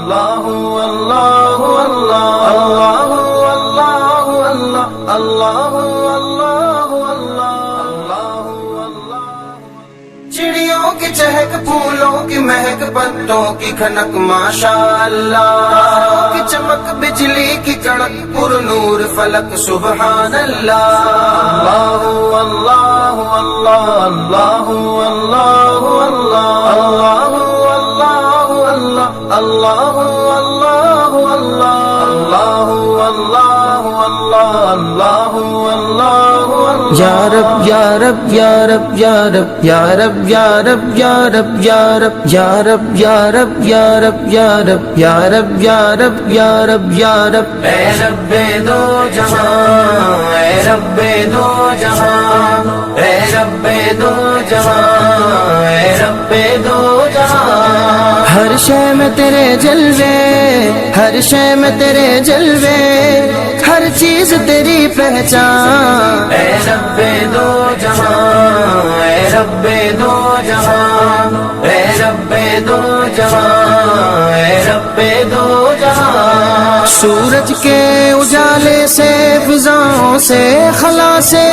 اللہ اللہ اللہ اللہ اللہ اللہ چڑیوں کی چہک، پھولوں کی مہک، پتوں کی کھنک ماشاءاللہ، تاروں کی چمک، بجلی کی کڑک، پر نور فلک سبحان اللہ، اللہ اللہ اللہ اللہ اللہ اللہ اللہ اللہ اللہ یا رب یا رب یا رب یا رب یا رب یا رب یا رب یا رب یا رب یا رب یا رب یا رب یا رب یا رب یا رب یا رب، اے رب دو جہاں، اے رب دو جہاں، اے رب دو جہاں، اے رب دو جہاں، ہر شے میں تیرے جلوے، ہر شے میں تیرے جلوے، ہر چیز تیری پہچان، اے رب دو جہاں، اے رب دو جہاں، اے رب دو جہاں، اے رب دو جہاں، سورج کے اجالے سے، فضاؤں سے، خلا سے،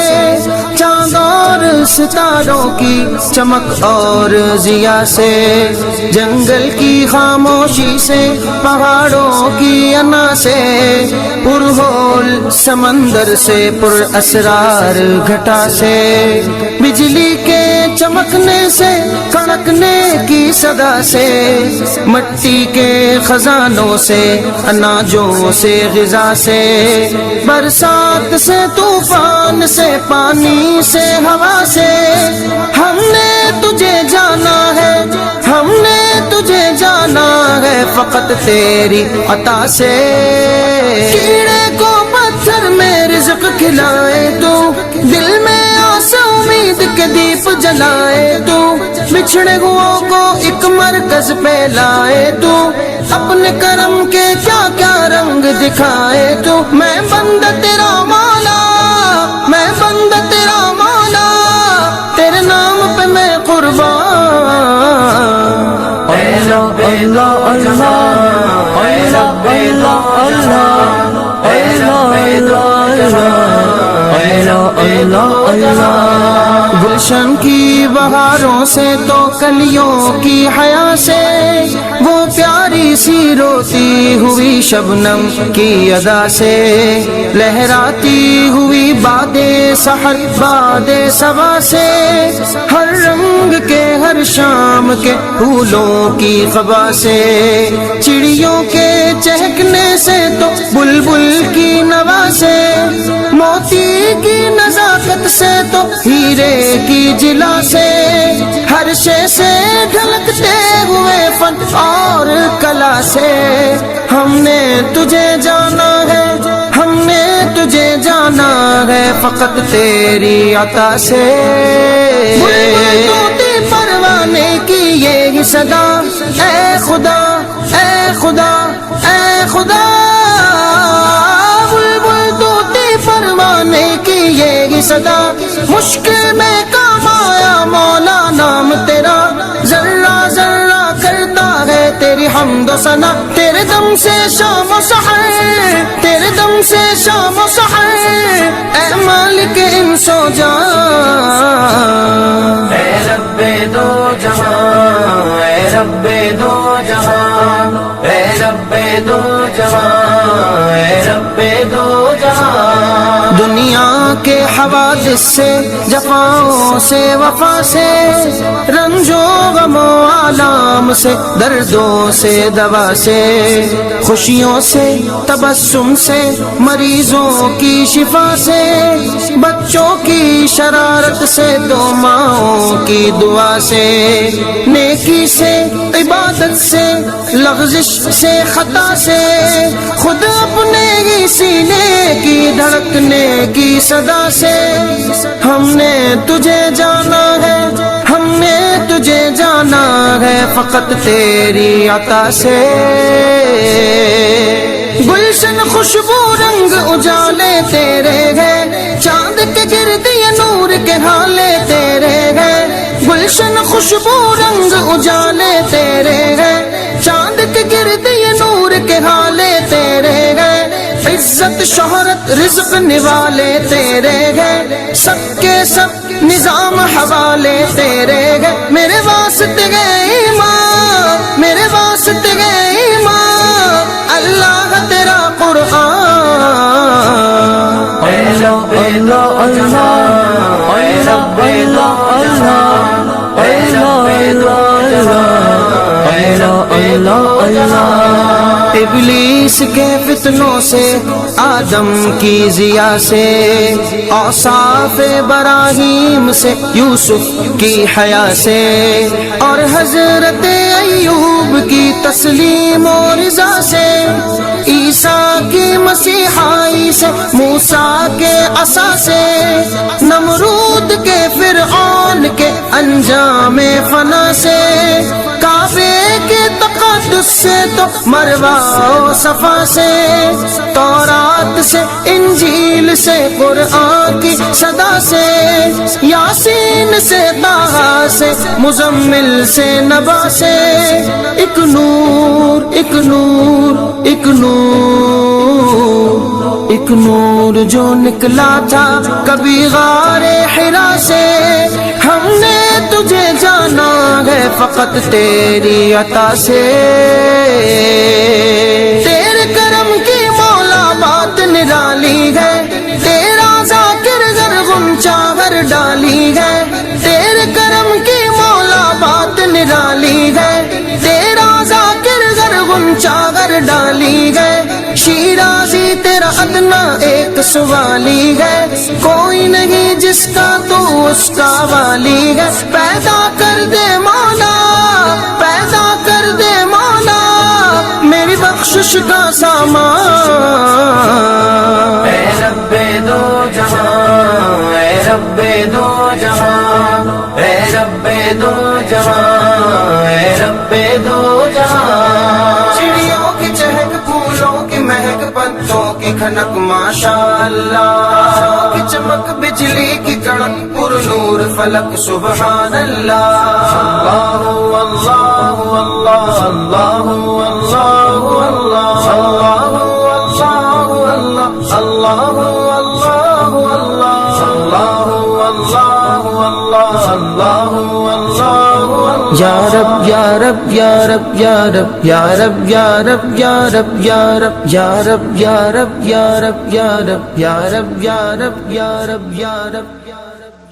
چاند اور ستاروں کی چمک اور ضیا سے، جنگل کی خاموشی سے، پہاڑوں کی انا سے، پرہول سمندر سے، پر اسرار گھٹا سے، بجلی کے چمکنے سے، کڑکنے کی صدا سے، مٹی کے خزانوں سے، اناجوں سے، غذا سے، برسات سے، طوفان سے، پانی سے، ہوا سے، ہم نے تجھے جانا ہے، ہم نے تجھے جانا ہے، فقط تیری عطا سے، کیڑے کو پتھر میں رزق کھلائے تو، دل میں آس امید کے دیپ جلائے تو، بچھڑے ہوئوں کو ایک مرکز پہ لائے تو، اپنے کرم کے کیا کیا رنگ دکھائے تو، میں بندہ تیرا مولا، میں بندہ تیرا مولا، تیرے نام پہ میں قربان، اے رب اللہ اللہ، اے رب اللہ اللہ، اے رب اللہ اللہ، گلشن کی بہاروں سے تو کلیوں کی حیا سے، وہ پیاری سی روتی ہوئی شبنم کی ادا سے، لہراتی ہوئی باد سحر باد صبا سے، ہر رنگ کے ہر شام کے پھولوں کی خبا سے، چڑیوں کے چہکنے سے تو بلبل کی نوا سے، موتی کی نزاکت سے تو ہیرے کی جلا سے، ہر شے سے ڈھلکتے ہوئے فن اور کلا سے، ہم نے تجھے جانا ہے، ہم نے تجھے جانا ہے، فقط تیری عطا سے، بلبل طوطی پروانے کی یہی صدا، اے خدا اے خدا اے خدا، بلبل طوطی پروانے کی یہی صدا، مشکل میں کام آیا مولا نام تیرا، ذرہ ذرہ کرتا ہے تیری حمد و ثنا، تیرے دم سے شام و سحر، تیرے دم سے شام و سحر، اے مالک انس و جان، اے رب دو جہاں، اے رب دو جہاں، اے رب دو جہاں، اے رب دو جہاں، دنیا کے حوادث سے، جفاؤں سے، وفا سے، رنج و غم و آلام سے، دردوں سے، دوا سے، خوشیوں سے، تبسم سے، مریضوں کی شفا سے، بچوں کی شرارت سے، دو ماؤں کی دعا سے، نیکی سے، عبادت سے، لغزش سے، خطا سے، خود اپنے ہی سینے کی دھڑکنے کی صدا سے، ہم نے تجھے جانا ہے، ہم نے تجھے جانا ہے، فقط تیری عطا سے، گلشن خوشبو رنگ اجالے تیرے ہیں، چاند کے گرد یہ نور کے حالے تیرے ہیں، گلشن خوشبو رنگ اجالے تیرے ہیں، چاند کے گرد یہ نور شہرت رزق نوالے تیرے ہیں، سب کے سب نظام حوالے تیرے ہیں، میرے واسطے گئے ایمان، میرے واسطے گئے ایمان، اللہ تیرا قرآن۔ اللہ اللہ اللہ اللہ اللہ اللہ اللہ۔ ابلیس کے فتنوں سے، آدم کی ضیا سے، اوصاف ابراہیم سے، یوسف کی حیا سے، اور حضرت ایوب کی تسلیم و رضا سے، عیسیٰ کی مسیحائی سے، موسیٰ کے عصا سے، نمرود کے فرعون کے انجام فنا سے، کعبے کے تقدس سے تو مروہ و صفا سے، تورات سے، انجیل سے، قرآن کی صدا سے، یاسین سے، طٰہٰ سے، مزمل سے، نبا سے، ایک نور ایک نور ایک نور ایک نور جو نکلا تھا کبھی غار حرا سے، ہم نے تجھے جانا ہے فقط تیری عطا سے، تیرے کرم کی مولا بات نرالی ہے، تیرا ذاکر گر غنچہ گر ڈالی ہے، تیرے کرم کی مولا بات نرالی ہے، تیرا ذاکر گر غنچہ گر ڈالی ہے، شیرازی تیرا ادنا ایک سوالی ہے، کوئی نہیں جس کا تو اس کا والی ہے، پیدا کر دے مولا، پیدا کر دے مولا، میری بخشش کا سامان۔ اے رب دو جہاں، اے رب دو جہاں، اے رب دو جہاں، اے رب دو جہاں۔ چڑیوں کی چہک، پھولوں کی مہک، پتوں کی کھنک، ماشاءاللہ کی چمک، بجلی کی کڑک، پر نور فلک، سبحان اللہ۔ اللہ اللہ اللہ اللہ اللہ اللہ یا رب یا رب یا رب یا رب یا رب یا رب یا رب یا رب یا رب یا رب یا رب یا رب یا رب یا رب یا رب یا رب یا رب۔